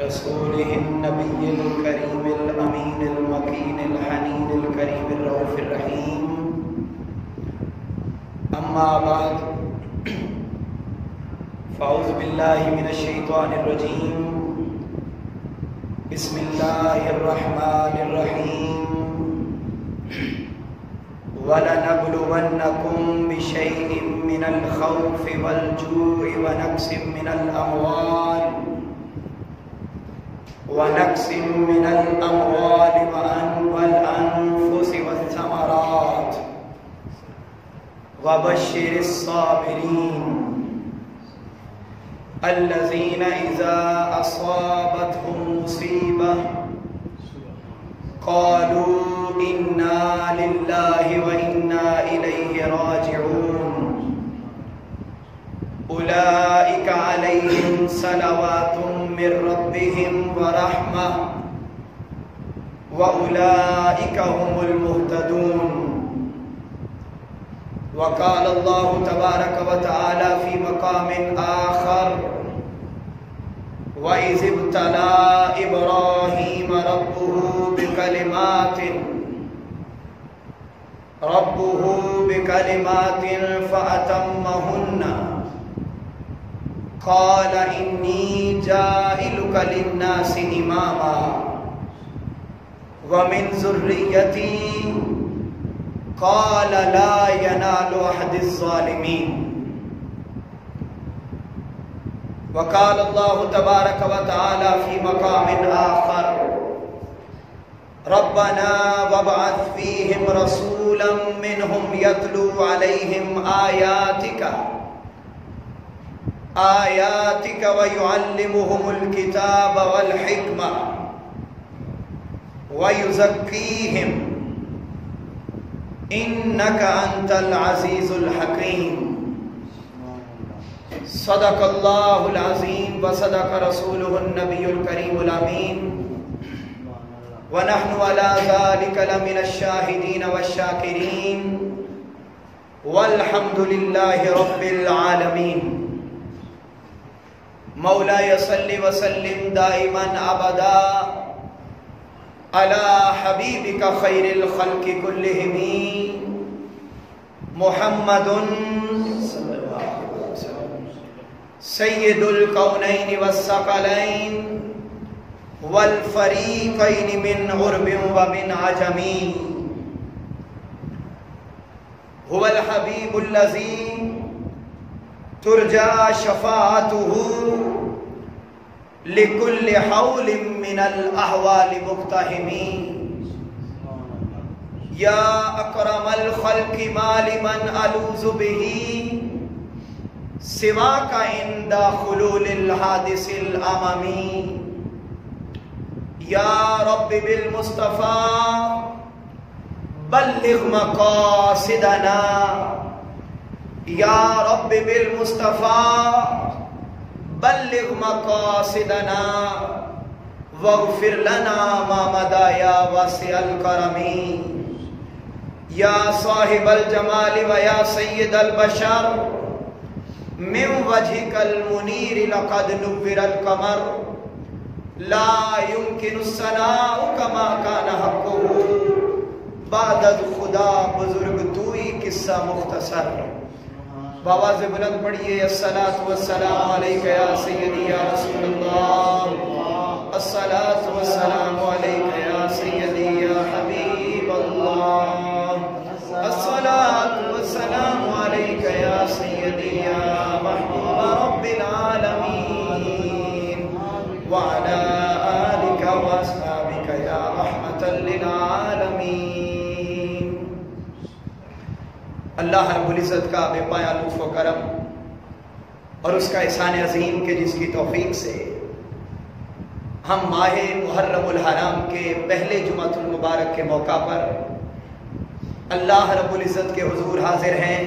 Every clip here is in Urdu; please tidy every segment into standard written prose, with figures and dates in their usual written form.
رسوله النبي الكريم الأمين المكين الحنين الكريم الرؤوف الرحيم أما بعد فأعوذ بالله من الشيطان الرجيم بسم الله الرحمن الرحيم وَلَنَبْلُوَنَّكُمْ بِشَيْءٍ مِّنَ الْخَوْفِ وَالْجُوعِ وَنَقْصٍ مِّنَ الْأَمْوَالِ وَالْأَنفُسِ وَالثَّمَرَاتِ وَبَشِّرِ الصَّابِرِينَ الَّذِينَ إِذَا أَصَابَتْهُمْ مُصِيبَةٌ قالوا إنا لله وإنا إليه راجعون أولئك عليهم صلوات من ربهم ورحمة وأولئك هم المهتدون. وقال الله تبارك وتعالى في مقام آخر وَإِذِ ابْتَلَى إِبْرَاهِيمَ رَبُّهُ بِكَلِمَاتٍ فَأَتَمَّهُنَّ قَالَ إِنِّي جَاعِلُكَ لِلنَّاسِ إِمَامًا وَمِنْ ذُرِّيَّتِي قَالَ لَا يَنَالُ أَحَدِ الظَّالِمِينَ. وقال الله تبارك وتعالى في مقام آخر ربنا وابعث فيهم رسولا منهم يتلو عليهم آياتك ويعلمهم الكتاب والحكمة ويزكيهم إنك أنت العزيز الحكيم. صدق اللہ العظیم وصدق رسولہ النبی الکریم الامین ونحن على ذلك لمن الشاہدین والشاکرین والحمد للہ رب العالمین. مولاي صل وسلم دائما ابدا على حبیبک خیر الخلق كلهم محمد سید الکونین والثقلین والفریقین من غرب ومن عجم. هو الحبیب الذی ترجى شفاعته لكل حول من الأحوال مقتحم. یا اکرم الخلق ما لمن ألوذ به سواک عند خلول الحادث الاممی. یا رب بالمصطفى بلغ مقاصدنا. یا رب بالمصطفى بلغ مقاصدنا واغفر لنا ما مضى یا واسع الکرم. یا صاحب الجمال و یا سید البشر من وجهك المنير لقد نور القمر لا يمكن الثناء كما كان حقه بعد خدا بزرگ توئی قصہ مختصر. بآواز بلند پڑھیے الصلاۃ والسلام علیک یا سیدی یا رسول اللہ. الصلاۃ والسلام علیک یا سیدی یا حبیب اللہ. الصلاۃ والسلام علیک یا سیدی یا محبوب رب العالمین وعلى آلک واصحابک یا رحمتا للعالمین. اللہ رب العزت کا بے پایا لطف و کرم اور اس کا احسان عظیم کہ جس کی توفیق سے ہم ماہ محرم الحرام کے پہلے جمعۃ المبارک کے موقع پر اللہ رب العزت کے حضور حاضر ہیں.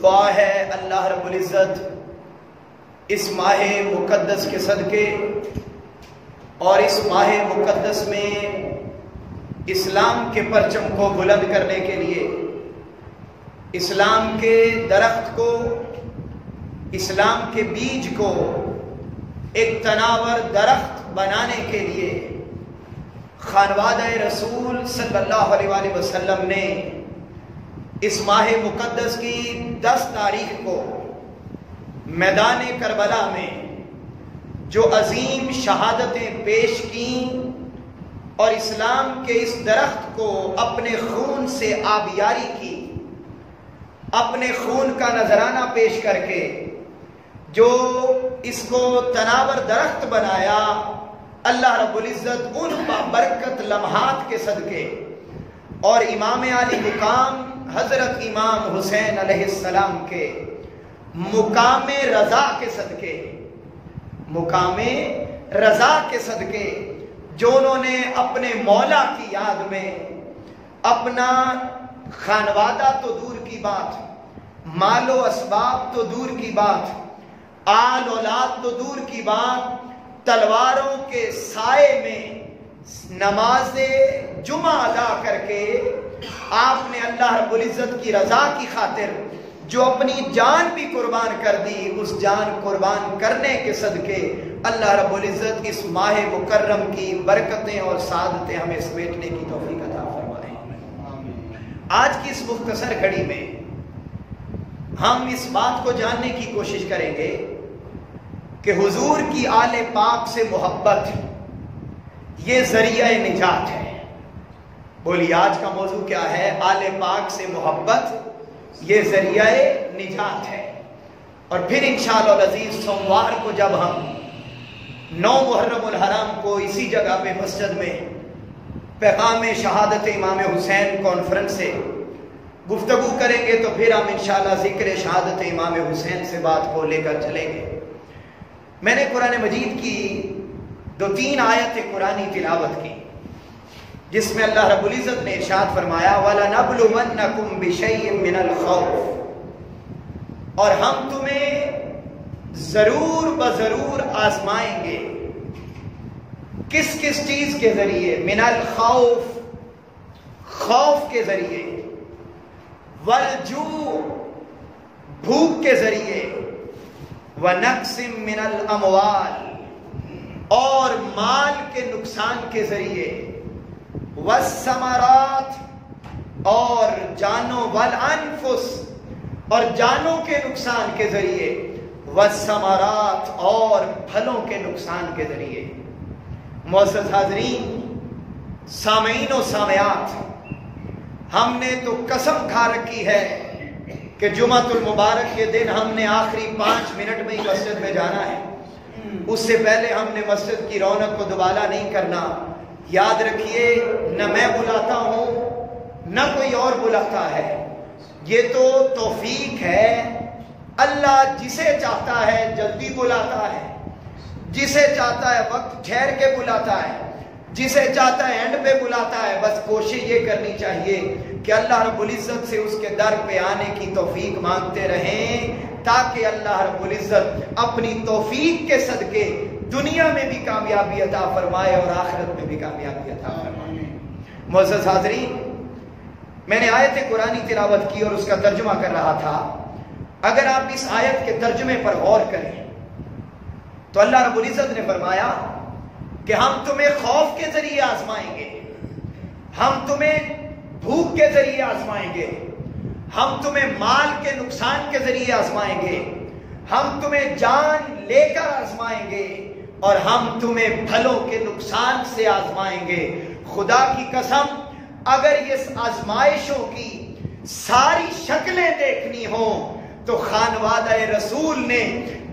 دعا ہے اللہ رب العزت اس ماہ مقدس کے صدقے اور اس ماہ مقدس میں اسلام کے پرچم کو بلند کرنے کے لیے، اسلام کے درخت کو اسلام کے بیج کو ایک تناور درخت بنانے کے لیے خانوادہ رسول صلی اللہ علیہ وآلہ وسلم نے اس ماہ مقدس کی 10 تاریخ کو میدان کربلا میں جو عظیم شہادتیں پیش کیں اور اسلام کے اس درخت کو اپنے خون سے آبیاری کی، اپنے خون کا نذرانہ پیش کر کے جو اس کو تناور درخت بنایا، اللہ رب العزت ان بابرکت لمحات کے صدقے اور امام علی مقام حضرت امام حسین علیہ السلام کے مقام رضا کے صدقے، مقام رضا کے صدقے، جو انہوں نے اپنے مولا کی یاد میں اپنا خانوادہ تو دور کی بات، مال و اسباب تو دور کی بات، آل اولاد تو دور کی بات، تلواروں کے سائے میں نماز جمعہ ادا کر کے آپ نے اللہ رب العزت کی رضا کی خاطر جو اپنی جان بھی قربان کر دی، اس جان قربان کرنے کے صدقے اللہ رب العزت اس ماہ مکرم کی برکتیں اور سعادتیں ہمیں سمیٹنے کی توفیق عطا فرمائے۔ آج کی اس مختصر گھڑی میں ہم اس بات کو جاننے کی کوشش کریں گے کہ حضور کی آل پاک سے محبت یہ ذریعہ نجات ہے۔ بولی آج کا موضوع کیا ہے؟ آل پاک سے محبت یہ ذریعہ نجات ہے۔ اور پھر انشاءاللہ العزیز سوموار کو جب ہم 9 محرم الحرام کو اسی جگہ پہ مسجد میں پیغام شہادت امام حسین کانفرنس سے گفتگو کریں گے تو پھر ہم انشاءاللہ ذکر شہادت امام حسین سے بات کو لے کر چلیں گے۔ میں نے قرآن مجید کی 2-3 آیت قرآنی تلاوت کی جس میں اللہ رب العزت نے ارشاد فرمایا وَلَنَبْلُوَنَّكُمْ بِشَيْءٍ مِّنَ الْخَوْفِ، اور ہم تمہیں ضرور بضرور آزمائیں گے۔ کس کس چیز کے ذریعے؟ من الخوف، خوف کے ذریعے، والجوع، بھوک کے ذریعے، وَنَقْسٍ مِّنَ الْأَمْوَالِ، اور مال کے نقصان کے ذریعے، وَالثَّمَرَاتِ، اور جانوں، وَالْأَنفُسِ، اور جانوں کے نقصان کے ذریعے، وَالثَّمَرَاتِ، اور پھلوں کے نقصان کے ذریعے۔ معزز حاضرین، سامعین و سامعات، ہم نے تو قسم کھا رکھی ہے کہ جمعۃ المبارک کے دن ہم نے آخری 5 منٹ میں ہی مسجد میں جانا ہے، اس سے پہلے ہم نے مسجد کی رونق کو دوبالا نہیں کرنا۔ یاد رکھیے، نہ میں بلاتا ہوں نہ کوئی اور بلاتا ہے، یہ تو توفیق ہے۔ اللہ جسے چاہتا ہے جلدی بلاتا ہے، جسے چاہتا ہے وقت ٹھہر کے بلاتا ہے، جسے چاہتا ہے اینڈ پہ بلاتا ہے۔ بس کوشش یہ کرنی چاہیے کہ اللہ رب العزت سے اس کے در پہ آنے کی توفیق مانگتے رہیں تاکہ اللہ رب العزت اپنی توفیق کے صدقے دنیا میں بھی کامیابی عطا فرمائے اور آخرت میں بھی کامیابی عطا فرمائے۔ معزز حاضرین، میں نے آیت قرآنی تلاوت کی اور اس کا ترجمہ کر رہا تھا۔ اگر آپ اس آیت کے ترجمے پر غور کریں تو اللہ رب العزت نے فرمایا کہ ہم تمہیں خوف کے ذریعے آزمائیں گے، ہم تمہیں بھوک کے ذریعے آزمائیں گے، ہم تمہیں مال کے نقصان کے ذریعے آزمائیں گے، ہم تمہیں جان لے کر آزمائیں گے، اور ہم تمہیں پھلوں کے نقصان سے آزمائیں گے۔ خدا کی قسم، اگر اس آزمائشوں کی ساری شکلیں دیکھنی ہوں تو خانوادہ رسول نے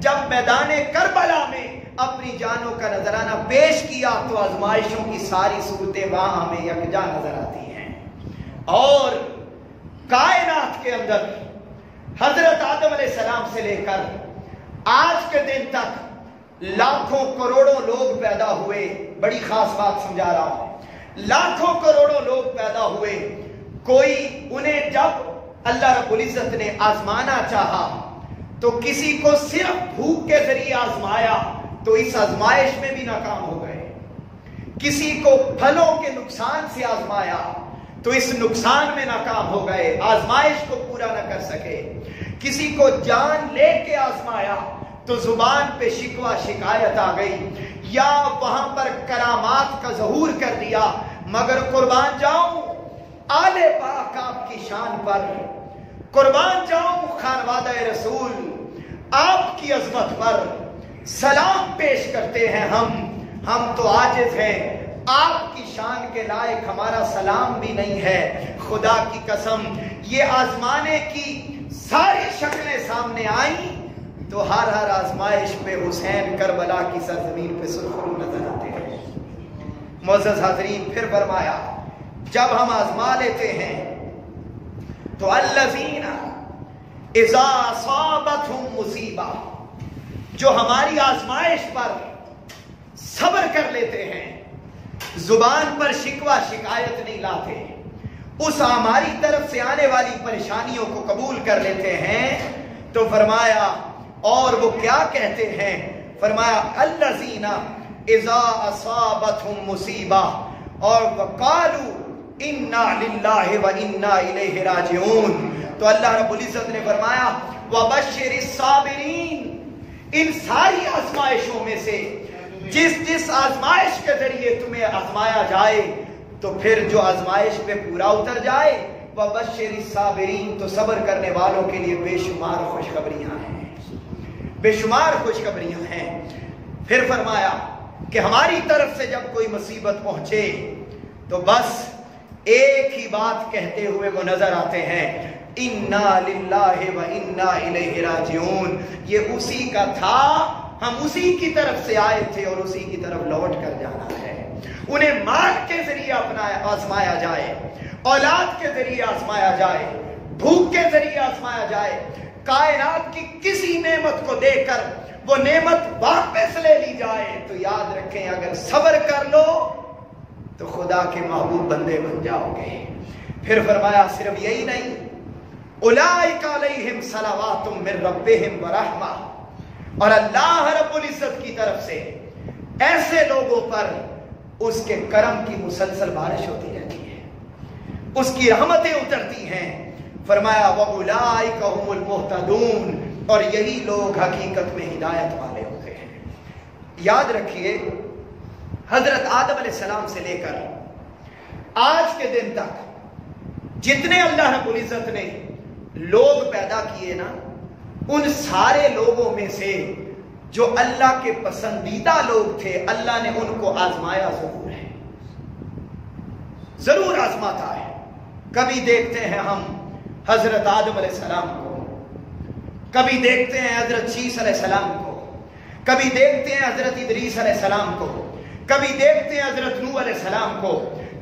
جب میدان کربلا میں اپنی جانوں کا نذرانہ پیش کیا تو آزمائشوں کی ساری صورتیں وہاں ہمیں یکجا نظر آتی ہیں۔ اور کائنات کے اندر حضرت آدم علیہ السلام سے لے کر آج کے دن تک لاکھوں کروڑوں لوگ پیدا ہوئے۔ بڑی خاص بات سمجھا رہا ہوں، لاکھوں کروڑوں لوگ پیدا ہوئے، کوئی انہیں جب اللہ رب العزت نے آزمانا چاہا تو کسی کو صرف بھوک کے ذریعے آزمایا تو اس آزمائش میں بھی ناکام ہو گئے، کسی کو پھلوں کے نقصان سے آزمایا تو اس نقصان میں ناکام ہو گئے، آزمائش کو پورا نہ کر سکے، کسی کو جان لے کے آزمایا تو زبان پہ شکوہ شکایت آ گئی، یا وہاں پر کرامات کا ظہور کر دیا، مگر قربان جاؤں آل پاک آپ کی شان پر، قربان جاؤں خانوادہ رسول آپ کی عظمت پر، سلام پیش کرتے ہیں ہم تو عاجز ہیں، آپ کی شان کے لائق ہمارا سلام بھی نہیں ہے۔ خدا کی قسم یہ آزمانے کی ساری شکلیں سامنے آئیں تو ہر آزمائش پہ حسین کربلا کی سرزمین پہ سرخرو نظر آتے ہیں۔ معزز حاضرین، پھر فرمایا جب ہم آزما لیتے ہیں تو الذین اذا اصابتہم مصیبہ، جو ہماری آزمائش پر صبر کر لیتے ہیں، زبان پر شکوہ شکایت نہیں لاتے، اس ہماری طرف سے آنے والی پریشانیوں کو قبول کر لیتے ہیں، تو فرمایا اور وہ کیا کہتے ہیں؟ فرمایا الذین اذا اصابتہم مصیبہ، اور وقالوا انا للہ و انا الیہ راجعون، تو اللہ رب العزت نے فرمایا وبشر الصابرین، ان ساری آزمائشوں میں سے جس آزمائش کے ذریعے تمہیں آزمایا جائے تو پھر جو آزمائش پہ پورا اتر جائے وبشر الصابرین، تو صبر کرنے والوں کے لیے بے شمار خوشخبریاں ہیں، بے شمار خوشخبریاں ہیں۔ پھر فرمایا کہ ہماری طرف سے جب کوئی مصیبت پہنچے تو بس ایک ہی بات کہتے ہوئے وہ نظر آتے ہیں، انا للہ و انا الیہ راجعون، یہ اسی کا تھا، ہم اسی کی طرف سے آئے تھے اور اسی کی طرف لوٹ کر جانا ہے۔ انہیں مال کے ذریعے آزمایا جائے، اولاد کے ذریعے آزمایا جائے، بھوک کے ذریعے آزمایا جائے، کائنات کی کسی نعمت کو دے کر وہ نعمت واپس لے لی جائے، تو یاد رکھیں اگر صبر کر لو تو خدا کے محبوب بندے بن جاؤ گے۔ پھر فرمایا صرف یہی نہیں، اولئک علیہم صلوات من ربہم ورحمہ، اور اللہ رب العزت کی طرف سے ایسے لوگوں پر اس کے کرم کی مسلسل بارش ہوتی رہتی ہے، اس کی رحمتیں اترتی ہیں۔ فرمایا وَأُولَئِكَ هُمُ الْمُهْتَدُونَ، اور یہی لوگ حقیقت میں ہدایت والے ہوتے ہیں۔ یاد رکھیے حضرت آدم علیہ السلام سے لے کر آج کے دن تک جتنے اللہ رب العزت نے لوگ پیدا کیے نا، ان سارے لوگوں میں سے جو اللہ کے پسندیدہ لوگ تھے اللہ نے ان کو آزمایا ضرور ہے، ضرور آزماتا ہے۔ کبھی دیکھتے ہیں ہم حضرت آدم علیہ السلام کو، کبھی دیکھتے ہیں حضرت شیس علیہ السلام کو، کبھی دیکھتے ہیں حضرت ادریس علیہ السلام کو، کبھی دیکھتے ہیں حضرت نوح علیہ السلام کو،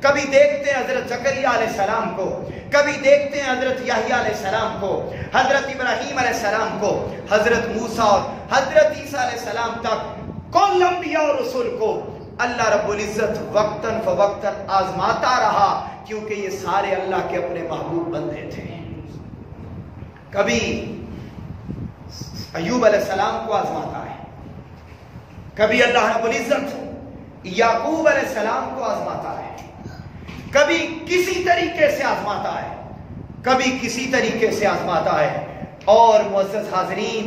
کبھی دیکھتے ہیں حضرت زکریا علیہ السلام کو، کبھی دیکھتے ہیں حضرت یحییٰ علیہ السلام کو، حضرت ابراہیم علیہ السلام کو، حضرت موسیٰ اور حضرت عیسیٰ علیہ السلام تک کل انبیاء اور رسول کو اللہ رب العزت وقتاً فوقتاً آزماتا رہا، کیونکہ یہ سارے اللہ کے اپنے محبوب بندے تھے۔ کبھی ایوب علیہ السلام کو آزماتا ہے، کبھی اللہ رب العزت یعقوب علیہ السلام کو آزماتا ہے، کبھی کسی طریقے سے آزماتا ہے، کبھی کسی طریقے سے آزماتا ہے۔ اور معزز حاضرین،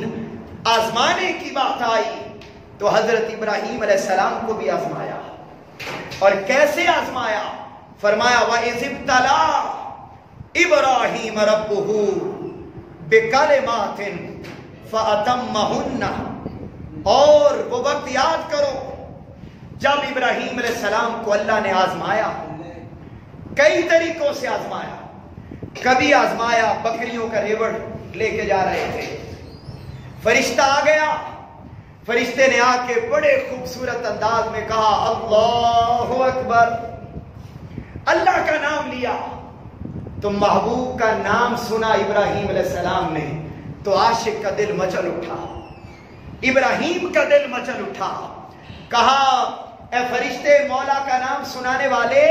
آزمانے کی بات آئی تو حضرت ابراہیم علیہ السلام کو بھی آزمایا، اور کیسے آزمایا؟ فرمایا وَإِذِ ابْتَلَىٰ إِبْرَاهِيمَ رَبُّهُ بِكَلِمَاتٍ فَأَتَمَّهُنَّ، اور وہ وقت یاد کرو جب ابراہیم علیہ السلام کو اللہ نے آزمایا، کئی طریقوں سے آزمایا۔ کبھی آزمایا بکریوں کا ریوڑ لے کے جا رہے تھے، فرشتہ آ گیا، فرشتے نے آ کے بڑے خوبصورت انداز میں کہا اللہ اکبر، اللہ کا نام لیا، تو محبوب کا نام سنا ابراہیم علیہ السلام نے تو عاشق کا دل مچل اٹھا، ابراہیم کا دل مچل اٹھا۔ کہا اے فرشتے مولا کا نام سنانے والے،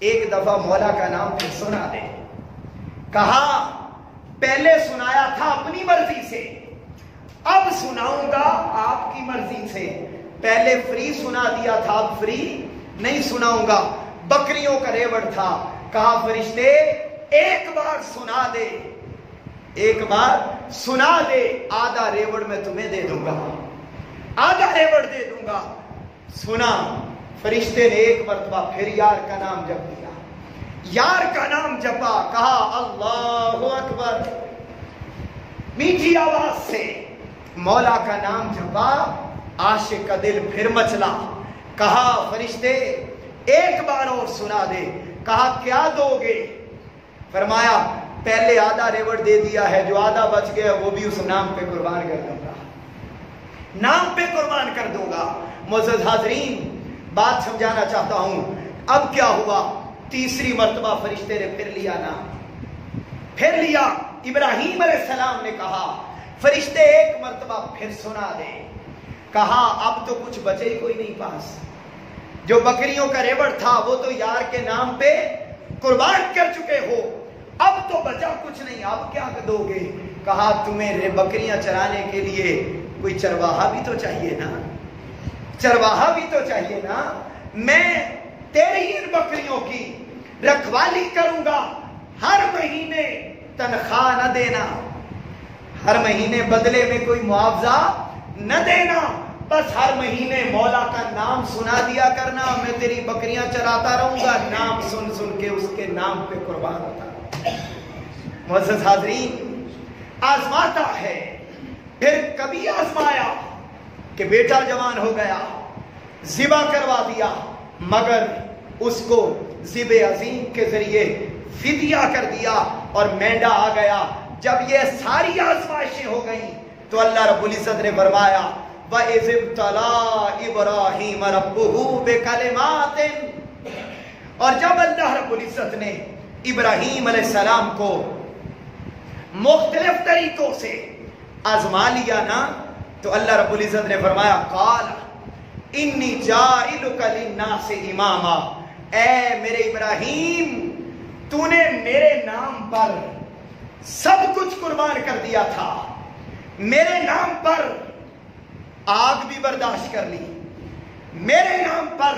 ایک دفعہ مولا کا نام پھر سنا دے۔ کہا پہلے سنایا تھا اپنی مرضی سے، اب سناؤں گا آپ کی مرضی سے۔ پہلے فری سنا دیا تھا، اب فری نہیں سناؤں گا۔ بکریوں کا ریوڑ تھا، کہا فرشتے ایک بار سنا دے۔ ایک بار سنا دے، آدھا ریوڑ میں تمہیں دے دوں گا، آدھا ریوڑ دے دوں گا۔ سنا، فرشتے نے ایک مرتبہ پھر یار کا نام جپ دیا، یار کا نام جپا، کہا اللہ اکبر، میٹھی آواز سے مولا کا نام جپا، عاشق کا دل پھر مچلا، کہا فرشتے ایک بار اور سنا دے، کہا کیا دو گے؟ فرمایا پہلے آدھا ریوڑ دے دیا ہے، جو آدھا بچ گیا وہ بھی اس نام پہ قربان کر دوں گا، نام پہ قربان کر دوں گا۔ معزز حاضرین، بات سمجھانا چاہتا ہوں، اب کیا ہوا؟ تیسری مرتبہ فرشتے نے پھر لیا نام، پھر لیا۔ ابراہیم علیہ السلام نے کہا فرشتے ایک مرتبہ پھر سنا دے، کہا اب تو کچھ بچے ہی کوئی نہیں پاس، جو بکریوں کا ریوڑ تھا وہ تو یار کے نام پہ قربان کر چکے ہو، اب تو بچا کچھ نہیں، اب کیا دو گے؟ کہا تمہیں بکریاں چرانے کے لیے کوئی چرواہا بھی تو چاہیے نا، چرواہا بھی تو چاہیے نا، میں تیری ان بکریوں کی رکھوالی کروں گا، ہر مہینے تنخواہ نہ دینا، ہر مہینے بدلے میں کوئی معاوضہ نہ دینا، بس ہر مہینے مولا کا نام سنا دیا کرنا، میں تیری بکریاں چراتا رہوں گا، نام سن سن کے اس کے نام پہ قربان ہوتا۔ معزز حاضرین، آزماتا ہے، پھر کبھی آزمایا کہ بیٹا جوان ہو گیا، ذبح کروا دیا، مگر اس کو ذبح عظیم کے ذریعے فدیہ کر دیا اور مینڈا آ گیا۔ جب یہ ساری آزمائشیں ہو گئیں تو اللہ رب العزت نے فرمایا وَإِذِ ابْتَلَىٰ إِبْرَاهِيمَ رَبُّهُ بِكَلِمَاتٍ، اور جب اللہ رب العزت نے ابراہیم علیہ السلام کو مختلف طریقوں سے آزما لیا نا، تو اللہ رب العزت نے فرمایا قال انی جاعلک للناس اماما، اے میرے ابراہیم تو نے میرے نام پر سب کچھ قربان کر دیا تھا، میرے نام پر آگ بھی برداشت کر لی، میرے نام پر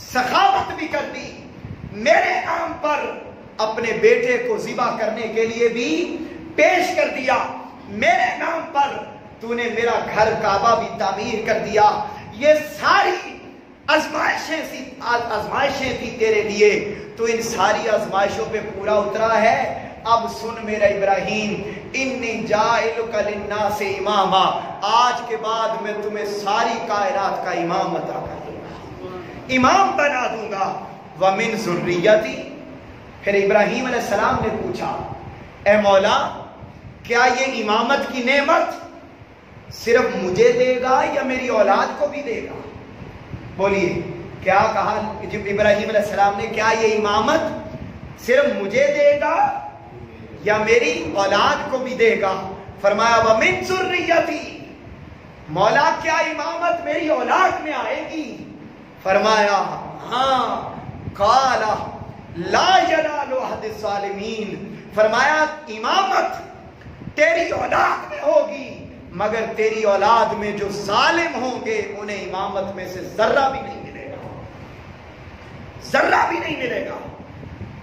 سخاوت بھی کر دی، میرے نام پر اپنے بیٹے کو ذبح کرنے کے لیے بھی پیش کر دیا، میرے نام پر تو نے میرا گھر کعبہ بھی تعمیر کر دیا۔ یہ ساری آزمائشیں تھی تیرے لیے، تو ان ساری آزمائشوں پہ پورا اترا ہے۔ اب سن میرا ابراہیم، انی جاعلک للناس اماما، آج کے بعد میں تمہیں ساری کائنات کا امام عطا کر دوں گا، امام بنا دوں گا۔ ومن ذریتی، پھر ابراہیم علیہ السلام نے پوچھا اے مولا کیا یہ امامت کی نعمت صرف مجھے دے گا یا میری اولاد کو بھی دے گا؟ بولیے کیا کہا جب ابراہیم علیہ السلام نے، کیا یہ امامت صرف مجھے دے گا یا میری اولاد کو بھی دے گا؟ فرمایا ومن ذریتی، مولا کیا امامت میری اولاد میں آئے گی؟ فرمایا ہاں۔ قال لا ینال عہد الظالمین، فرمایا امامت تیری اولاد میں ہوگی، مگر تیری اولاد میں جو ظالم ہوں گے انہیں امامت میں سے ذرہ بھی نہیں ملے گا، ذرہ بھی نہیں ملے گا۔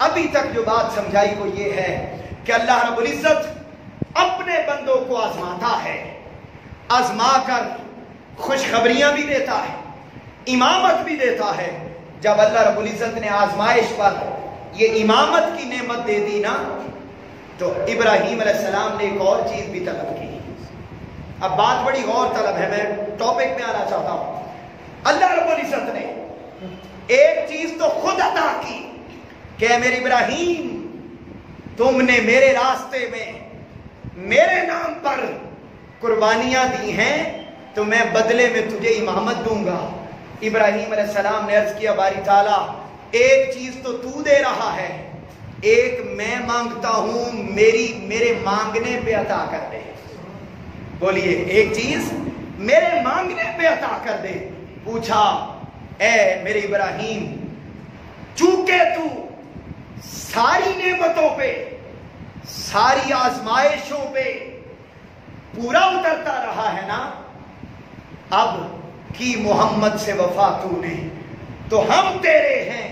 ابھی تک جو بات سمجھائی وہ یہ ہے کہ اللہ رب العزت اپنے بندوں کو آزماتا ہے، آزما کر خوشخبریاں بھی دیتا ہے، امامت بھی دیتا ہے۔ جب اللہ رب العزت نے آزمائش پر یہ امامت کی نعمت دے دی نا، تو ابراہیم علیہ السلام نے ایک اور چیز بھی طلب کی۔ اب بات بڑی غور طلب ہے، میں ٹاپک میں آنا چاہتا ہوں۔ اللہ رب العزت نے ایک چیز تو خود عطا کی کہ میرے ابراہیم تم نے میرے راستے میں میرے نام پر قربانیاں دی ہیں، تو میں بدلے میں تجھے امامت دوں گا۔ ابراہیم علیہ السلام نے عرض کیا باری تعالیٰ ایک چیز تو دے رہا ہے، ایک میں مانگتا ہوں، میرے مانگنے پہ عطا کر دے۔ بولیے ایک چیز میرے مانگنے پہ عطا کر دے۔ پوچھا اے میرے ابراہیم چونکہ تو ساری نعمتوں پہ، ساری آزمائشوں پہ پورا اترتا رہا ہے نا، اب کی محمد سے وفا تو نے، تو ہم تیرے ہیں،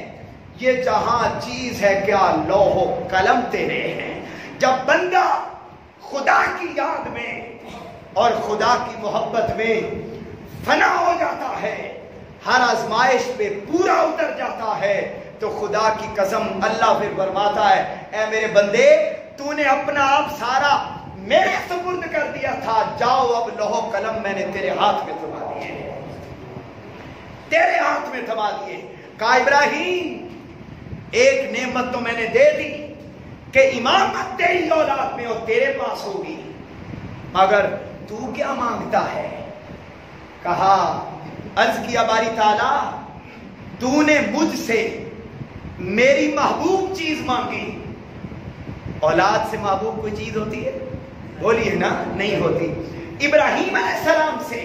یہ جہاں چیز ہے کیا لوح و قلم تیرے ہیں۔ جب بندہ خدا کی یاد میں اور خدا کی محبت میں فنا ہو جاتا ہے، ہر آزمائش پہ پورا اتر جاتا ہے، تو خدا کی قسم اللہ پھر فرماتا ہے اے میرے بندے تو نے اپنا آپ سارا میرے سپرد کر دیا تھا، جاؤ اب لوح و قلم میں نے تیرے ہاتھ میں تھما دیے، تیرے ہاتھ میں تھما دیے۔ کہا ابراہیم ایک نعمت تو میں نے دے دی کہ امامت تیری اولاد میں اور تیرے پاس ہوگی، مگر تو کیا مانگتا ہے؟ کہا عرض کیا باری تعالیٰ تو نے مجھ سے میری محبوب چیز مانگی۔ اولاد سے محبوب کوئی چیز ہوتی ہے؟ بولیے نا، نہیں ہوتی۔ ابراہیم علیہ السلام سے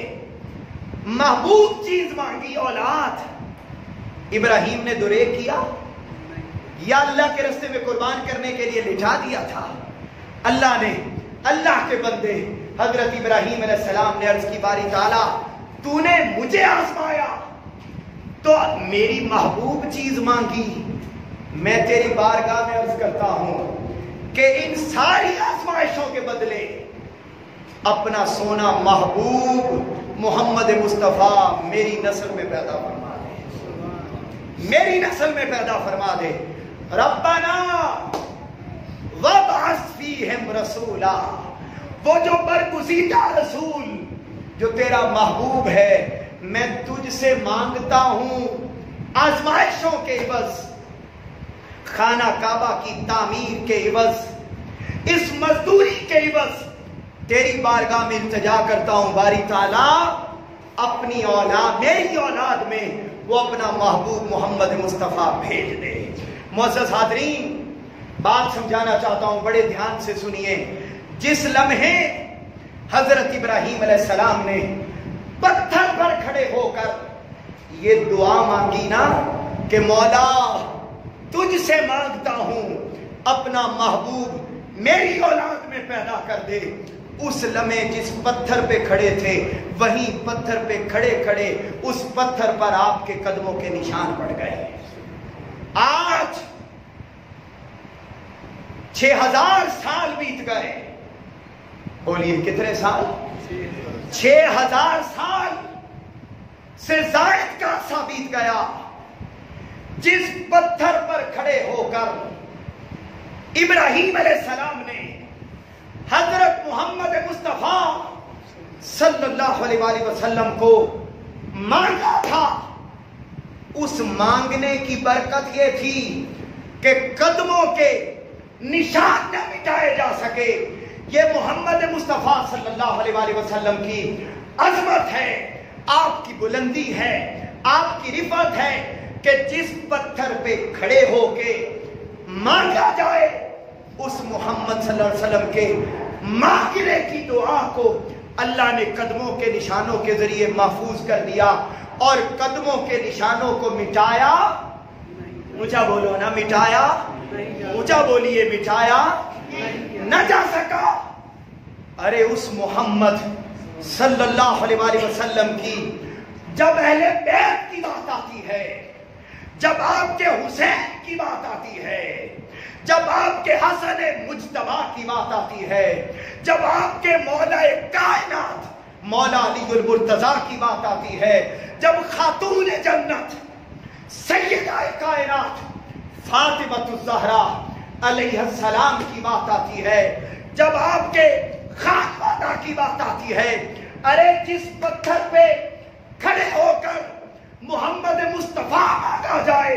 محبوب چیز مانگی، اولاد۔ ابراہیم نے درے کیا یا اللہ کے راستے میں قربان کرنے کے لیے لٹا دیا تھا؟ اللہ نے، اللہ کے بندے حضرت ابراہیم علیہ السلام نے عرض کی باری تعالیٰ تو نے مجھے آزمایا تو میری محبوب چیز مانگی، میں تیری بارگاہ میں عرض کرتا ہوں کہ ان ساری آزمائشوں کے بدلے اپنا سونا محبوب محمد مصطفیٰ میری نسل میں پیدا فرما دے، میری نسل میں پیدا فرما دے۔ ربنا وابعث فیہم رسولا، وہ جو برگزیدہ رسول جو تیرا محبوب ہے، میں تجھ سے مانگتا ہوں آزمائشوں کے عوض، خانہ کعبہ کی تعمیر کے عوض، اس مزدوری کے عوض تیری بارگاہ میں التجا کرتا ہوں باری تعالیٰ اپنی اولاد، میری اولاد میں وہ اپنا محبوب محمد مصطفیٰ بھیج دے۔ معزز حاضرین، بات سمجھانا چاہتا ہوں، بڑے دھیان سے سنیے۔ جس لمحے حضرت ابراہیم علیہ السلام نے پتھر پر کھڑے ہو کر یہ دعا مانگی نا کہ مولا تجھ سے مانگتا ہوں اپنا محبوب میری اولاد میں پیدا کر دے، اس لمحے جس پتھر پہ کھڑے تھے وہیں پتھر پہ کھڑے کھڑے اس پتھر پر آپ کے قدموں کے نشان پڑ گئے۔ آج 6000 سال بیت گئے، بولیے کتنے سال؟ 6000 سال سے زائد کا عرصہ بیت گیا، جس پتھر پر کھڑے ہو کر ابراہیم علیہ السلام نے حضرت محمد مصطفیٰ صلی اللہ علیہ وآلہ وسلم کو مانگا تھا، اس مانگنے کی برکت یہ تھی کہ قدموں کے نشان نہ مٹائے جا سکے۔ یہ محمد مصطفیٰ صلی اللہ علیہ وآلہ وسلم کی عظمت ہے، آپ کی بلندی ہے، آپ کی رفعت ہے کہ جس پتھر پہ کھڑے ہو کے مانگا جائے اس محمد صلی اللہ علیہ وسلم کے مانگنے کی دعا کو اللہ نے قدموں کے نشانوں کے ذریعے محفوظ کر دیا اور قدموں کے نشانوں کو مٹایا، اونچا بولو نا، مٹایا، اونچا بولیے، مٹایا نہ جا سکا۔ ارے اس محمد صلی اللہ علیہ وآلہ وسلم کی جب اہل بیت کی بات آتی ہے، جب آپ کے حسین کی بات آتی ہے، جب آپ کے حسن مجتبی کی بات آتی ہے، جب آپ کے مولا کائنات مولا علی المرتضیٰ کی بات آتی ہے، جب خاتون جنت سیدہ کائنات فاطمہ الزہرا علیہ السلام کی بات آتی ہے، جب آپ کے خانوادہ کی بات آتی ہے، ارے جس پتھر پہ کھڑے ہو کر محمد مصطفیٰ مانگا جائے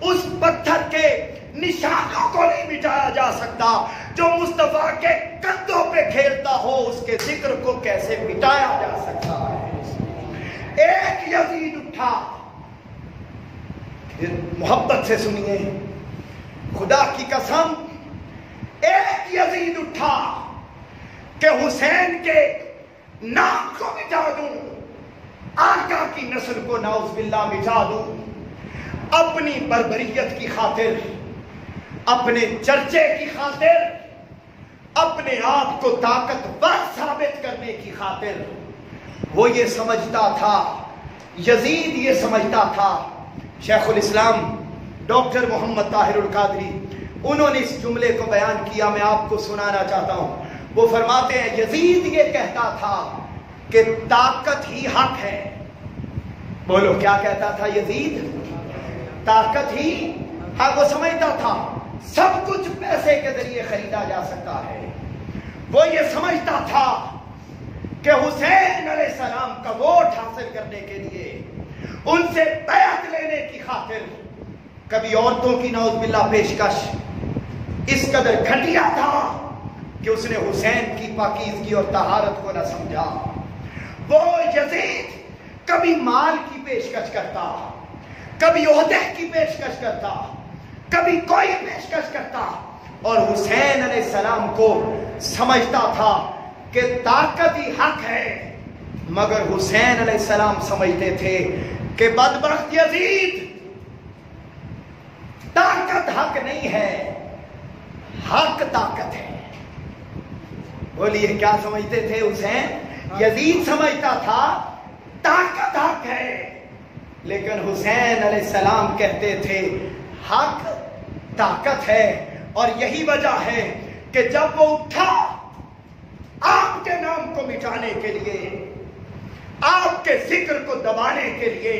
اس پتھر کے نشانوں کو نہیں مٹایا جا سکتا۔ جو مصطفیٰ کے کندھوں پہ کھیلتا ہو اس کے ذکر کو کیسے مٹایا جا سکتا ہے؟ ایک یزید اٹھا، محبت سے سنیے، خدا کی قسم، ایک یزید اٹھا کہ حسین کے نام کو مٹا دوں، آقا کی نسل کو نعوذ باللہ مٹا دوں، اپنی بربریت کی خاطر، اپنے چرچے کی خاطر، اپنے آپ کو طاقتور ثابت کرنے کی خاطر۔ وہ یہ سمجھتا تھا، یزید یہ سمجھتا تھا، شیخ الاسلام ڈاکٹر محمد طاہر القادری انہوں نے اس جملے کو بیان کیا، میں آپ کو سنانا چاہتا ہوں۔ وہ فرماتے ہیں یزید یہ کہتا تھا کہ طاقت ہی حق ہے. بولو کیا کہتا تھا یزید؟ طاقت ہی حق. وہ سمجھتا تھا سب کچھ پیسے کے ذریعے خریدا جا سکتا ہے. وہ یہ سمجھتا تھا کہ حسین علیہ السلام کا ووٹ حاصل کرنے کے لیے ان سے بیعت لینے کی خاطر کبھی عورتوں کی نعوذ باللہ پیشکش اس قدر گھٹیا تھا کہ اس نے حسین کی پاکیزگی اور طہارت کو نہ سمجھا. وہ یزید کبھی مال کی پیشکش کرتا, کبھی عہدے کی پیشکش کرتا, کبھی کوئی پیشکش کرتا, اور حسین علیہ السلام کو سمجھتا تھا کہ طاقت ہی حق ہے. مگر حسین علیہ السلام سمجھتے تھے کہ بدبخت یزید, طاقت حق نہیں ہے, حق طاقت ہے. بولیے کیا سمجھتے تھے حسین؟ یزید سمجھتا تھا طاقت حق ہے, لیکن حسین علیہ السلام کہتے تھے حق طاقت ہے. اور یہی وجہ ہے کہ جب وہ اٹھا آپ کے نام کو مٹانے کے لیے, آپ کے ذکر کو دبانے کے لیے,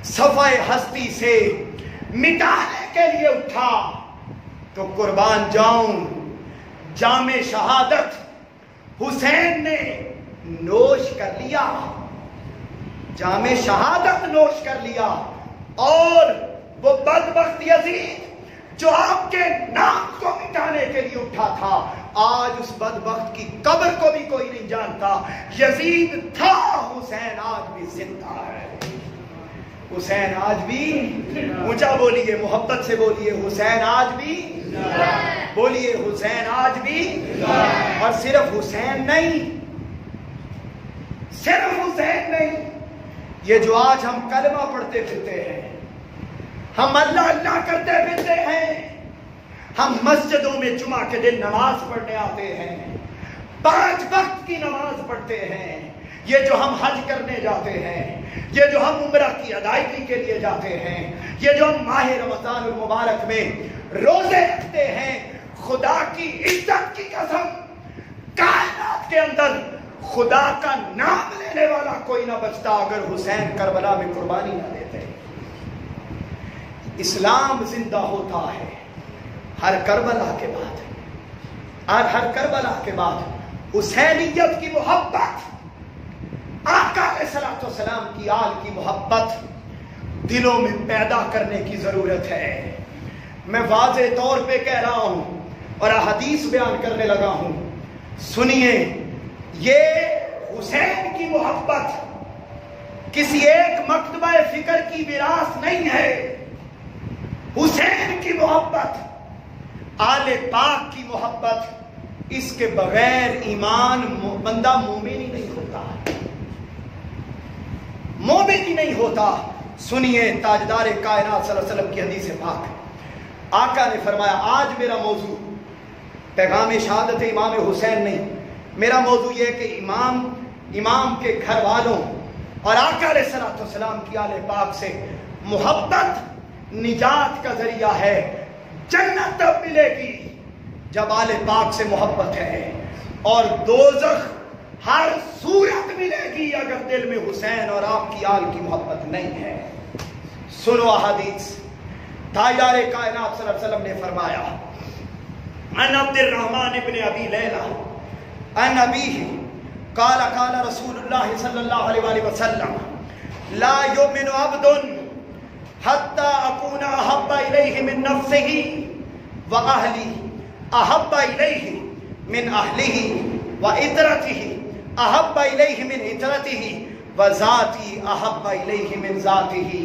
صفحہ ہستی سے مٹانے کے لیے اٹھا, تو قربان جاؤں جام شہادت حسین نے نوش کر لیا, جام شہادت نوش کر لیا. اور وہ بدبخت یزید جو آپ کے نام کو مٹانے کے لیے اٹھا تھا, آج اس بدبخت کی قبر کو بھی کوئی نہیں جانتا. یزید تھا, حسین آج بھی زندہ ہے. حسین آج بھی, اونچا بولیے, محبت سے بولیے, حسین آج بھی, بولیے حسین آج بھی. اور صرف حسین نہیں, صرف حسین نہیں, یہ جو آج ہم کلمہ پڑھتے پھرتے ہیں, ہم اللہ اللہ کرتے پھرتے ہیں, ہم مسجدوں میں جمعہ کے دن نماز پڑھنے آتے ہیں, 5 وقت کی نماز پڑھتے ہیں, یہ جو ہم حج کرنے جاتے ہیں, یہ جو ہم عمرہ کی ادائیگی کے لیے جاتے ہیں, یہ جو ہم ماہ رمضان المبارک میں روزے رکھتے ہیں, خدا کی عزت کی قسم کائنات کے اندر خدا کا نام لینے والا کوئی نہ بچتا اگر حسین کربلا میں قربانی نہ دیتے. اسلام زندہ ہوتا ہے ہر کربلا کے بعد, اور ہر کربلا کے بعد حسینیت کی محبت, آقا علیہ الصلوۃ والسلام کی آل کی محبت دلوں میں پیدا کرنے کی ضرورت ہے. میں واضح طور پہ کہہ رہا ہوں اور حدیث بیان کرنے لگا ہوں, سنیے, یہ حسین کی محبت کسی ایک مکتبہ فکر کی میراث نہیں ہے. حسین کی محبت, آل پاک کی محبت, اس کے بغیر ایمان بندہ مومن ہی نہیں ہوتا, مومن ہی نہیں ہوتا. سنیے تاجدار کائنات صلی اللہ علیہ وسلم کی حدیث پاک, آقا نے فرمایا آج میرا موضوع پیغام شہادت امام حسین نہیں, میرا موضوع یہ ہے کہ امام کے گھر والوں اور آقا علیہ الصلوۃ والسلام کی آل پاک سے محبت نجات کا ذریعہ ہے. جنت تب ملے گی جب آل پاک سے محبت ہے, اور دوزخ ہر صورت ملے گی اگر دل میں حسین اور آپ کی آل کی محبت نہیں ہے. سنو احادیث, تاجدار کائنات صلی اللہ علیہ وسلم نے فرمایا, عن عبد الرحمن ابن ابی لیلہ عن ابیہ قال قال رسول اللہ صلی اللہ علیہ وآلہ وسلم لا یؤمن عبد حتی اکون احب الیہ من نفسہ واہلہ احب الیہ من اہلہ وعطرتہ احب الیہ من عطرتہ وذاتی احب الیہ من ذاتہ.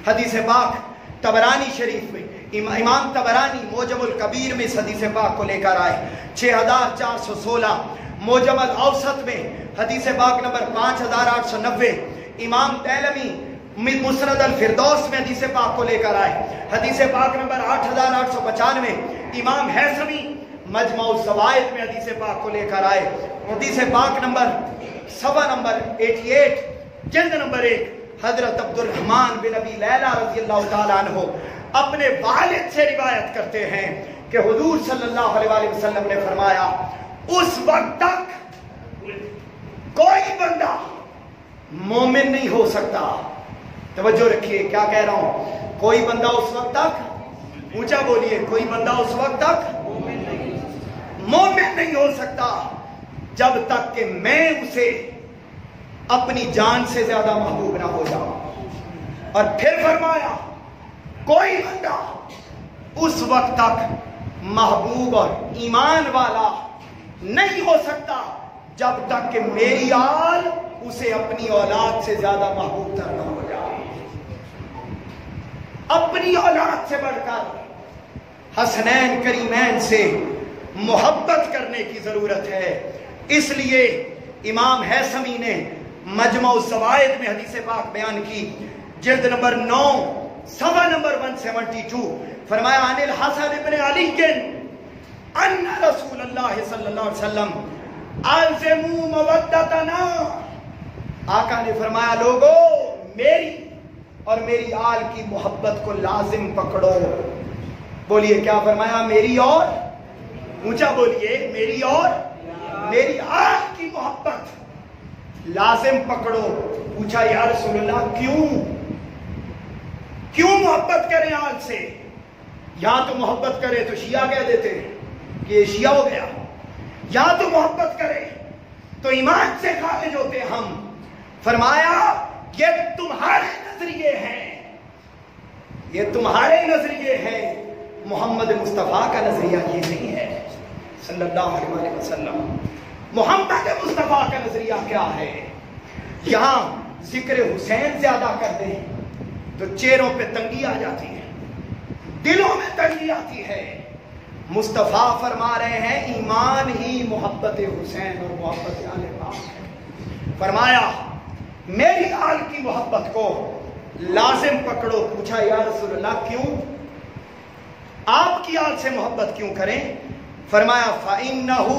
حدیث پاک طبرانی شریف میں, امام طبرانی موجم الکبیر میں اس حدیث پاک کو لے کر آئے, 6416. موجم الاوسط میں حدیث پاک نمبر 5890. امام دیلمی مسند الفردوس میں حدیث پاک کو لے کر آئے, حدیث پاک نمبر 8895. امام حیثمی مجمع الزوائد میں حدیث پاک کو لے کر آئے, حدیث پاک نمبر صفحہ نمبر 88 جلد نمبر 1. حضرت عبد الرحمن بن ابی لیلہ رضی اللہ تعالیٰ عنہ اپنے والد سے روایت کرتے ہیں کہ حضور صلی اللہ علیہ وسلم نے فرمایا اس وقت تک کوئی بندہ مومن نہیں ہو سکتا. توجہ رکھیے کیا کہہ رہا ہوں. کوئی بندہ اس وقت تک، اونچا بولیے، کوئی بندہ اس وقت تک مومن نہیں ہو سکتا جب تک کہ میں اسے اپنی جان سے زیادہ محبوب نہ ہو جاؤں. اور پھر فرمایا کوئی بندہ اس وقت تک محبوب اور ایمان والا نہیں ہو سکتا جب تک کہ میری آل اسے اپنی اولاد سے زیادہ محبوب تر نہ ہو جائے. اپنی اولاد سے بڑھ کر حسنین کریمین سے محبت کرنے کی ضرورت ہے. اس لیے امام حیثمی نے مجمع الزوائد میں حدیث پاک بیان کی، جلد نمبر 9 صفحہ نمبر 172، فرمایا عن الحسن ابن علی ان رسول اللہ صلی اللہ علیہ وسلم الزموا مودتنا. آقا نے فرمایا لوگو میری اور میری آل کی محبت کو لازم پکڑو. بولیے کیا فرمایا؟ میری اور، اونچا بولیے، میری اور میری آل کی محبت لازم پکڑو. پوچھا یا رسول اللہ کیوں محبت کریں آل سے؟ یہاں تو محبت کرے تو شیعہ کہہ دیتے کہ یہ شیعہ ہو گیا، یہاں تو محبت کرے تو ایمان سے خارج ہوتے ہم. فرمایا یہ تمہارے نظریے ہیں، یہ تمہارے نظریے ہیں، محمد مصطفیٰ کا نظریہ یہ نہیں ہے صلی اللہ علیہ وسلم. محمد مصطفیٰ کا نظریہ کیا ہے؟ یہاں ذکر حسین زیادہ کر دیں تو چہروں پہ تنگی آ جاتی ہے، دلوں میں تنگی آتی ہے. مصطفیٰ فرما رہے ہیں ایمان ہی محبت حسین اور محبت آل پاک ہے. فرمایا میری آل کی محبت کو لازم پکڑو. پوچھا یا رسول اللہ کیوں؟ آپ کی آل سے محبت کیوں کریں؟ فرمایا فَإِنَّهُ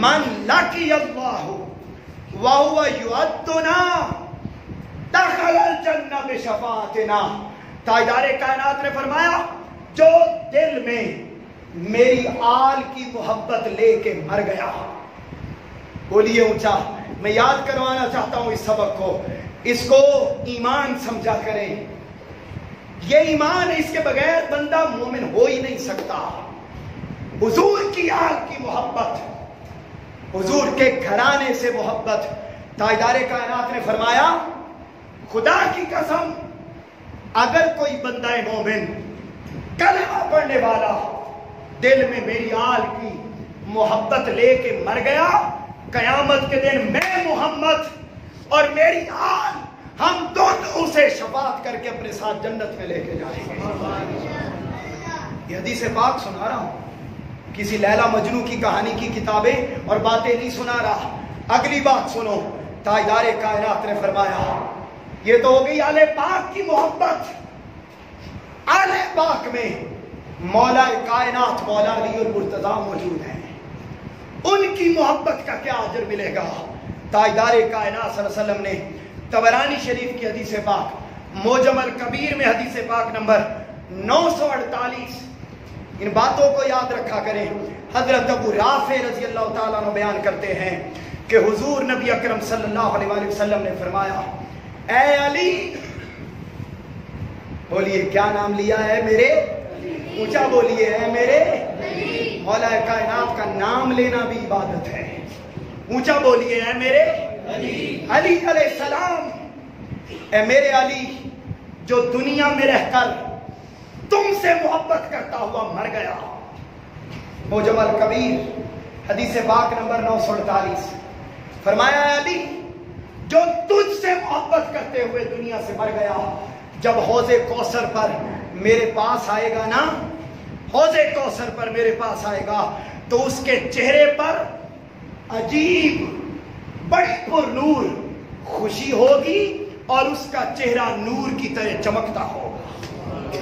مَنْ لَقِيَ اللَّهُ وَهُوَ يُعَدُّنَا دَخَلَ الْجَنَّةَ بِشَفَاعَتِنَا. تاجدار کائنات نے فرمایا جو دل میں میری آل کی محبت لے کے مر گیا. بولیے اونچا. میں یاد کروانا چاہتا ہوں اس سبق کو، اس کو ایمان سمجھا کریں. یہ ایمان ہے، اس کے بغیر بندہ مومن ہو ہی نہیں سکتا. حضور کی آل کی محبت، حضور کے گھرانے سے محبت. تاجدار کائنات نے فرمایا خدا کی قسم اگر کوئی بندہ مومن کلمہ پڑھنے والا دل میں میری آل کی محبت لے کے مر گیا، قیامت کے دن میں محمد اور میری آل ہم دونوں اسے شفاعت کر کے اپنے ساتھ جنت میں لے کے جائیں گے. یہ حدیث پاک سنا رہا ہوں، کسی لیلا مجنو کی کہانی کی کتابیں اور باتیں نہیں سنا رہا. اگلی بات سنو. تاجدار کائنات نے فرمایا یہ تو ہو گئی آل پاک کی محبت. آل پاک میں مولا کائنات مولا علی المرتضیٰ موجود ہیں، ان کی محبت کا کیا اجر ملے گا؟ تاجدار کائنات صلی اللہ علیہ وسلم نے طبرانی شریف کی حدیث پاک معجم الکبیر میں حدیث پاک نمبر 948، ان باتوں کو یاد رکھا کریں. حضرت ابو رافع رضی اللہ تعالیٰ عنہ بیان کرتے ہیں کہ حضور نبی اکرم صلی اللہ علیہ وسلم نے فرمایا اے علی، بولیے کیا نام لیا ہے میرے؟ اونچا بولیے اے میرے. مولا کائنات کا نام لینا بھی عبادت ہے. اونچا بولیے اے میرے علی علیہ السلام. اے میرے علی جو دنیا میں رہ کر تم سے محبت کرتا ہوا مر گیا. معجم الکبیر حدیث پاک نمبر 948. فرمایا اے علی جو تجھ سے محبت کرتے ہوئے دنیا سے مر گیا، جب حوض کوثر پر میرے پاس آئے گا نا، حوض کوثر پر میرے پاس آئے گا تو اس کے چہرے پر عجیب بڑی پر نور خوشی ہوگی اور اس کا چہرہ نور کی طرح چمکتا ہوگا،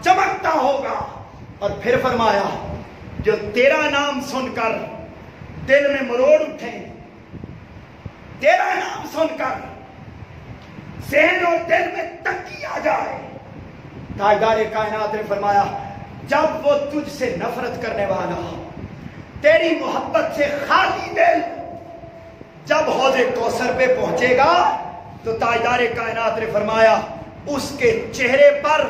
چمکتا ہوگا. اور پھر فرمایا جو تیرا نام سن کر دل میں مروڑ اٹھیں، تیرا نام سن کر ذہن اور دل میں تنگی آ جائے. تاجدار کائنات نے فرمایا جب وہ تجھ سے نفرت کرنے والا تیری محبت سے خالی دل جب حوض کوثر پہ پہنچے گا تو تاجدار کائنات نے فرمایا اس کے چہرے پر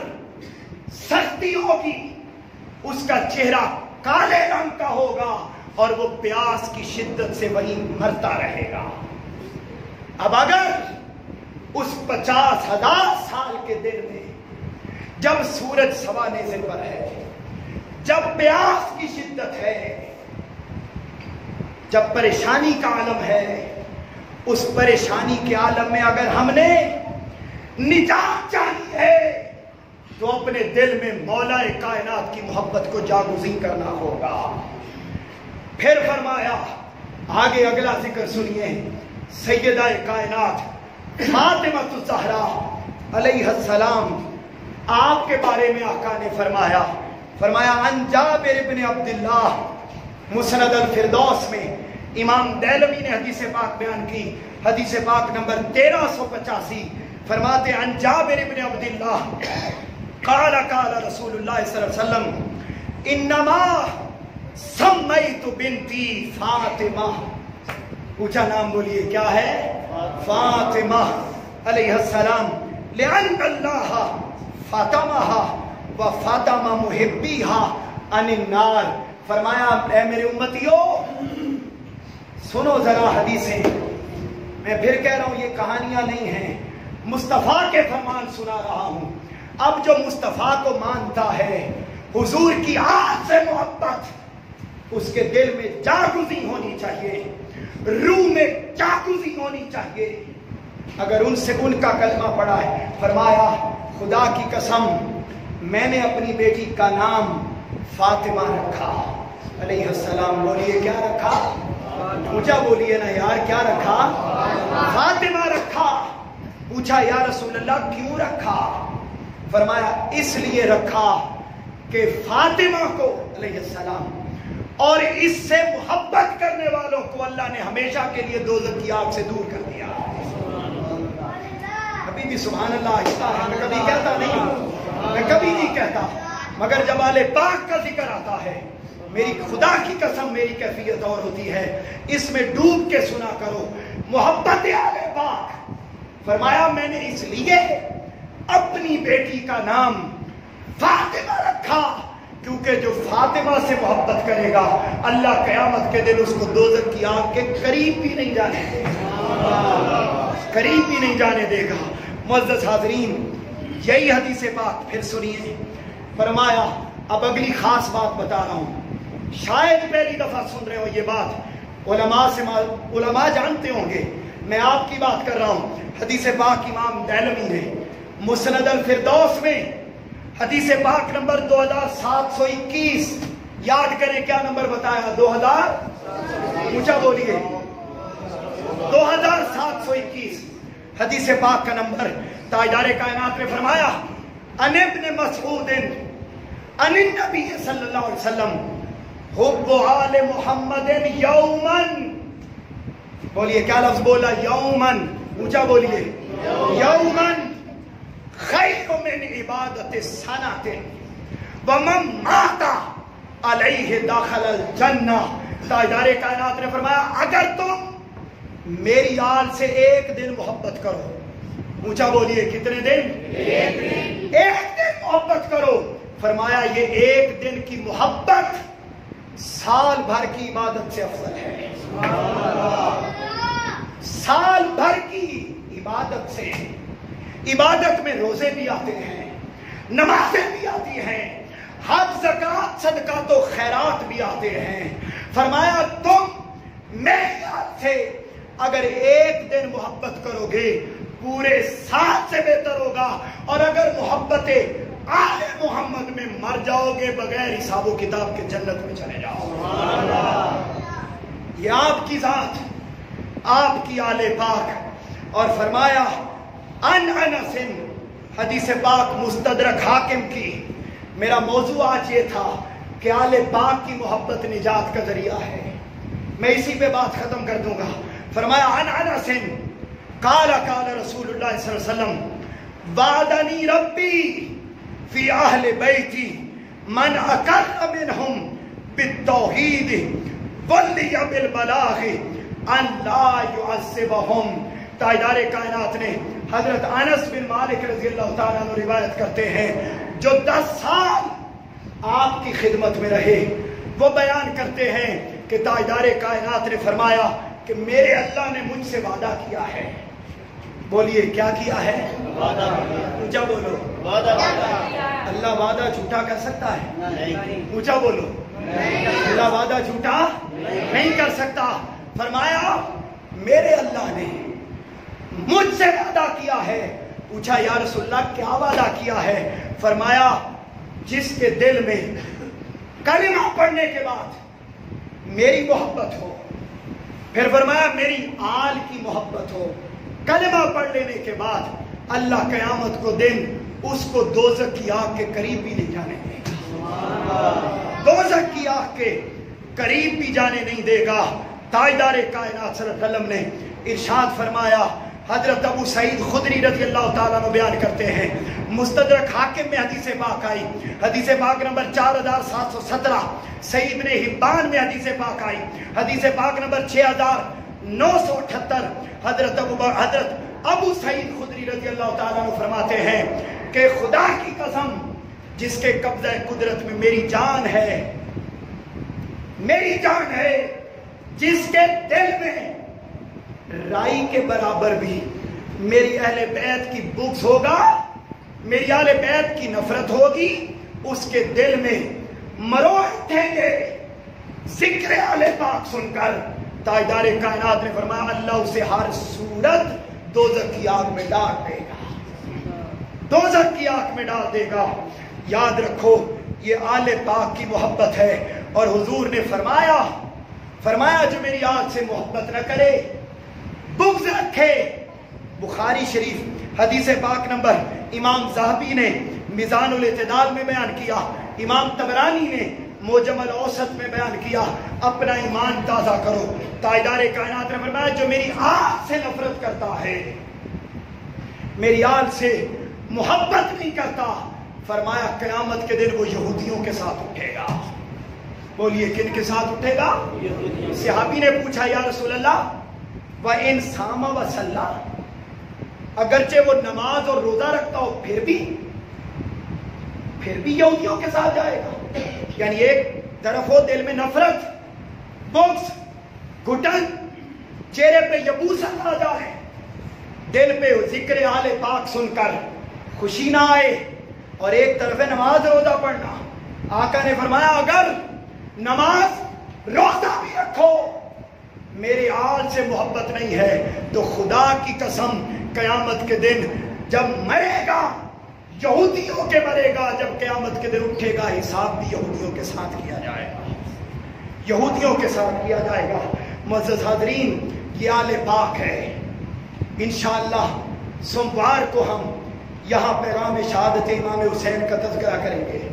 سختی ہوگی، اس کا چہرہ کالے رنگ کا ہوگا اور وہ پیاس کی شدت سے وہیں مرتا رہے گا۔ اب اگر اس 50,000 سال کے دن میں جب سورج سوا نیزے پر ہے، جب پیاس کی شدت ہے، جب پریشانی کا عالم ہے، اس پریشانی کے عالم میں اگر ہم نے نجات چاہی ہے تو اپنے دل میں مولا کائنات کی محبت کو جاگزین کرنا ہوگا۔ پھر فرمایا آگے اگلا ذکر سنیے، سیدہ کائنات فاطمہ الزہرا علیہ السلام، آپ کے بارے میں آقا نے فرمایا عن جابر بن عبداللہ، مسند الفردوس میں امام دیلمی نے حدیث پاک بیان کی، حدیث پاک نمبر 1385، فرماتے عن جابر بن عبداللہ قال قال رسول اللہ صلی اللہ علیہ وسلم انما سمیت بنتی فاطمہ، اونچا نام بولیے کیا ہے؟ فاطمہ علیہ السلام، لأن اللہ فاطمہ و فاطمہ محبیہا عن النار۔ فرمایا اے میرے امتیوں سنو ذرا حدیثیں، میں پھر کہہ رہا ہوں یہ کہانیاں نہیں ہیں، مصطفیٰ کے فرمان سنا رہا ہوں۔ اب جو مصطفیٰ کو مانتا ہے، حضور کی آج سے محبت اس کے دل میں جاگزین ہونی چاہیے، روح میں جاگزین ہونی چاہیے۔ اگر ان سے ان کا کلمہ پڑا ہے، فرمایا خدا کی قسم میں نے اپنی بیٹی کا نام فاطمہ رکھا علیہ السلام۔ بولیے کیا رکھا؟ پوچھا بولیے نا یار، کیا رکھا؟ فاطمہ رکھا۔ پوچھا یا رسول اللہ کیوں رکھا؟ فرمایا اس لیے رکھا کہ فاطمہ کو علیہ السلام اور اس سے محبت کرنے والوں کو اللہ نے ہمیشہ کے لیے دوزخ کی آگ سے دور کر دیا۔ کبھی بھی سبحان اللہ آہستہ میں کبھی کہتا نہیں، میں کبھی نہیں کہتا، مگر جب آل پاک کا ذکر آتا ہے میری خدا کی قسم میری کیفیت اور ہوتی ہے، اس میں ڈوب کے سنا کرو۔ محبت آل پاک، فرمایا میں نے اس لیے اپنی بیٹی کا نام فاطمہ رکھا کیونکہ جو فاطمہ سے محبت کرے گا اللہ قیامت کے دن اس کو دوزخ کی آگ کے قریب بھی نہیں جانے دے گا، قریب بھی نہیں جانے دے گا۔ معزز حاضرین، یہی حدیث پاک پھر سنیے۔ فرمایا اب اگلی خاص بات بتا رہا ہوں، شاید پہلی دفعہ سن رہے ہو یہ بات، علماء جانتے ہوں گے، میں آپ کی بات کر رہا ہوں۔ حدیث پاک امام دیلمی نے مسند الفردوس میں حدیث پاک نمبر 2721، یاد کریں کیا نمبر بتایا؟ 2000، اونچا بولیے، 2721 حدیث پاک کا نمبر۔ تاجدار کائنات نے فرمایا ان ابن مسعود ان النبی صلی اللہ علیہ وسلم حب آل محمد یومن، بولیے کیا لفظ بولا؟ یومن، اونچا بولیے، یومن خیر من عبادت سنت ومن مات علیہ داخل الجنہ۔ تاجدار کائنات نے فرمایا اگر تم میری آل سے ایک دن محبت کرو، اونچا بولیے کتنے دن؟ ایک دن محبت کرو، فرمایا یہ ایک دن کی محبت سال بھر کی عبادت سے افضل ہے۔ سال بھر کی عبادت سے، عبادت میں روزے بھی آتے ہیں، نمازیں بھی آتی ہیں، حج زکات صدقات و خیرات بھی آتے ہیں۔ فرمایا تم میری یاد سے اگر ایک دن محبت کرو گے پورے سال سے بہتر ہوگا، اور اگر محبت آل محمد میں مر جاؤ گے بغیر حساب و کتاب کے جنت میں چلے جاؤ۔ یہ آپ کی ذات، آپ کی آل پاک۔ اور فرمایا ان انس، حدیث پاک مستدرک حاکم کی۔ میرا موضوع آج یہ تھا کہ آل پاک کی محبت نجات کا ذریعہ ہے، میں اسی پہ بات ختم کر دوں گا۔ فرمایا ان انس قال قال رسول اللہ صلی اللہ علیہ وسلم وعدنی ربی فی اہل بیتی من اقر منہم بالتوحید ولی بالبلاغ ان لا يعذبهم. تاجدار کائنات نے حضرت انس بن مالک رضی اللہ تعالیٰ عنہ روایت کرتے ہیں جو 10 سال آپ کی خدمت میں رہے، وہ بیان کرتے ہیں کہ تاجدار کائنات نے فرمایا کہ میرے اللہ نے مجھ سے وعدہ کیا ہے. بولیے کیا کیا ہے؟ وعدہ. اونچا بولو. وعدہ. اللہ وعدہ جھوٹا کر سکتا ہے؟ اونچا بولو. اللہ وعدہ جھوٹا نہیں کر سکتا. فرمایا میرے اللہ نے مجھ سے وعدہ کیا ہے. پوچھا یا رسول اللہ کیا وعدہ کیا ہے؟ فرمایا جس کے دل میں کلمہ پڑھنے کے بعد میری محبت ہو، پھر فرمایا میری آل کی محبت ہو، کلمہ پڑھ لینے کے بعد اللہ قیامت کو دن اس کو دوزخ کی آگ کے قریب بھی نہیں جانے دے گا. دوزخ کی آگ کے قریب بھی جانے نہیں دے گا. تاجدار کائنات صلی اللہ علیہ وسلم نے ارشاد فرمایا. حضرت ابو سعید خدری رضی اللہ تعالیٰ عنہ بیان کرتے ہیں، مستدرک حاکم میں حدیث پاک آئی، حدیث پاک نمبر 4717. صحیح ابن حبان میں حدیث پاک آئی، حدیث پاک نمبر 6978. حضرت ابو سعید خدری رضی اللہ تعالیٰ عنہ فرماتے ہیں کہ خدا کی قسم جس کے قبضہ قدرت میں میری جان ہے، میری جان ہے، جس کے دل میں رائی کے برابر بھی میری اہل بیت کی بغض ہوگا، میری اہل بیت کی نفرت ہوگی، اس کے دل میں مروڑ اٹھیں گے ذکر اہل پاک سن کر. تاجدار کائنات نے فرمایا اللہ اسے ہر صورت دوزخ کی آگ میں ڈال دے گا، دوزخ کی آگ میں ڈال دے گا. یاد رکھو یہ آل پاک کی محبت ہے. اور حضور نے فرمایا جو میری آگ سے محبت نہ کرے، بغض رکھے. بخاری شریف حدیث پاک نمبر امام ذہبی نے میزان الاعتدال میں بیان کیا، امام طبرانی نے موجم الاوسط میں بیان کیا. اپنا ایمان تازہ کرو. تاجدار کائنات نے فرمایا جو میری آل سے نفرت کرتا ہے، میری آل سے محبت نہیں کرتا، فرمایا قیامت کے دن وہ یہودیوں کے ساتھ اٹھے گا. بولیے کن کے ساتھ اٹھے گا؟ صحابی نے پوچھا یا رسول اللہ وَإِن صَامَ وَصَلَّى، اگرچہ وہ نماز اور روزہ رکھتا ہو پھر بھی یہودیوں کے ساتھ جائے گا. یعنی ایک طرف ہو دل میں نفرت، بغض، گھٹن، چہرے پہ یبوست آ جائے، دل پہ ذکر آل پاک سن کر خوشی نہ آئے، اور ایک طرف ہے نماز روزہ پڑھنا. آقا نے فرمایا اگر نماز روزہ بھی رکھو میرے آل سے محبت نہیں ہے تو خدا کی قسم قیامت کے دن جب مرے گا یہودیوں کے مرے گا، جب قیامت کے دن اٹھے گا حساب بھی یہودیوں کے ساتھ کیا جائے گا، یہودیوں کے ساتھ کیا جائے گا. معزز حاضرین یہ آل پاک ہے. انشاءاللہ سوموار کو ہم یہاں پیغام شہادت امام حسین کا تذکرہ کریں گے،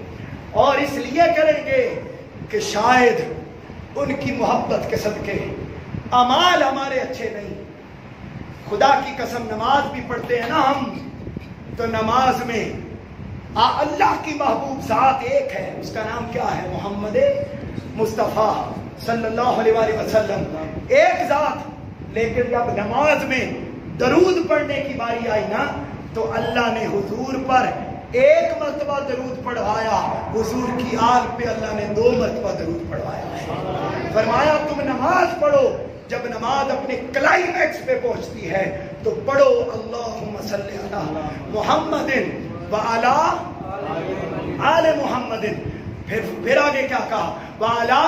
اور اس لیے کریں گے کہ شاید ان کی محبت کے صدقے اعمال ہمارے اچھے نہیں. خدا کی قسم نماز بھی پڑھتے ہیں نا ہم، تو نماز میں اللہ کی محبوب ذات ایک ہے، اس کا نام کیا ہے؟ محمد مصطفیٰ صلی اللہ علیہ وآلہ وسلم، ایک ذات. لیکن جب نماز میں درود پڑھنے کی باری آئی نا تو اللہ نے حضور پر ایک مرتبہ درود پڑھوایا، حضور کی آل پہ اللہ نے 2 مرتبہ درود پڑھوایا ہے. فرمایا تم نماز پڑھو، جب نماز اپنے کلائمیکس پہ پہنچتی ہے تو پڑھو اللہم صلی علی محمد وعلی آل محمد. پھر آگے کیا کہا؟ وعلی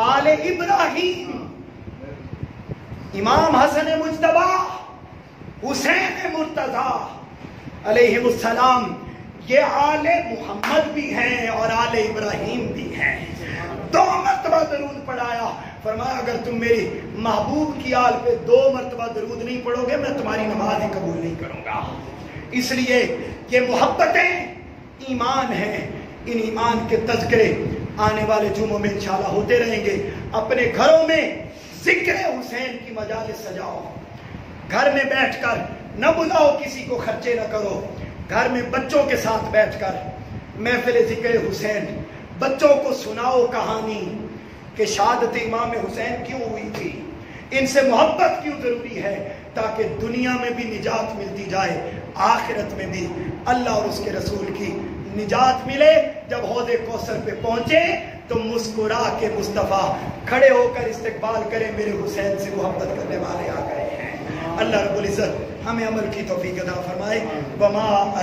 آل ابراہیم. امام حسن مجتبی، حسین مرتضیٰ علیہ السلام یہ آل محمد بھی ہیں اور آل ابراہیم بھی ہیں. 2 مرتبہ درود پڑھایا. فرمایا اگر تم میری محبوب کی آل پہ 2 مرتبہ درود نہیں پڑھو گے میں تمہاری نماز ہی قبول نہیں کروں گا. اس لیے یہ محبتیں ایمان ہیں. ان ایمان کے تذکرے آنے والے جمعوں میں انشاءاللہ ہوتے رہیں گے. اپنے گھروں میں ذکر حسین کی مجالس سجاؤ. گھر میں بیٹھ کر نہ بلاؤ کسی کو، خرچے نہ کرو. گھر میں بچوں کے ساتھ بیٹھ کر محفل ذکر حسین، بچوں کو سناؤ کہانی، کہ شہادت امام حسین کیوں ہوئی تھی، ان سے محبت کیوں ضروری ہے، تاکہ دنیا میں بھی نجات ملتی جائے، آخرت میں بھی اللہ اور اس کے رسول کی نجات ملے۔ جب حوض کوثر پہ پہنچے تو مسکرا کے مصطفیٰ کھڑے ہو کر استقبال کریں، میرے حسین سے محبت کرنے والے آ گئے ہیں۔ اللہ رب العزت ہمیں عمل کی توفیق عطا فرمائے۔ وما